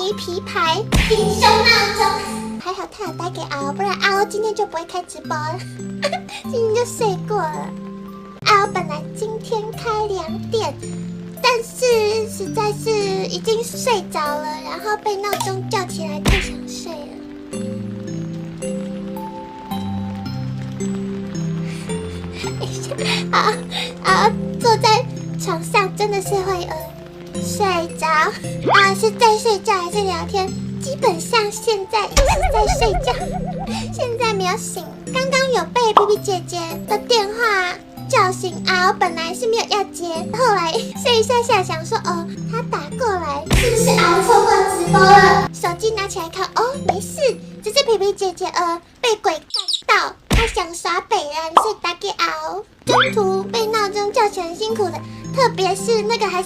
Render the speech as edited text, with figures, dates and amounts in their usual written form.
没皮牌，平胸闹钟。还好他有打给敖，不然敖今天就不会开直播了，今天就睡过了。敖本来今天开2点，但是实在是已经睡着了，然后被闹钟叫起来，太想睡了。坐在床上真的是会睡着是在睡觉还是聊天？基本上现在一直在睡觉，现在没有醒。刚刚有被皮皮姐姐的电话叫醒我本来是没有要接，后来睡一下下想说他打过来，是不是错过直播了？手机拿起来看，没事，只是皮皮姐姐被鬼看到，她想耍北人，所以打给中途被闹钟叫起来很辛苦的，特别是那个还是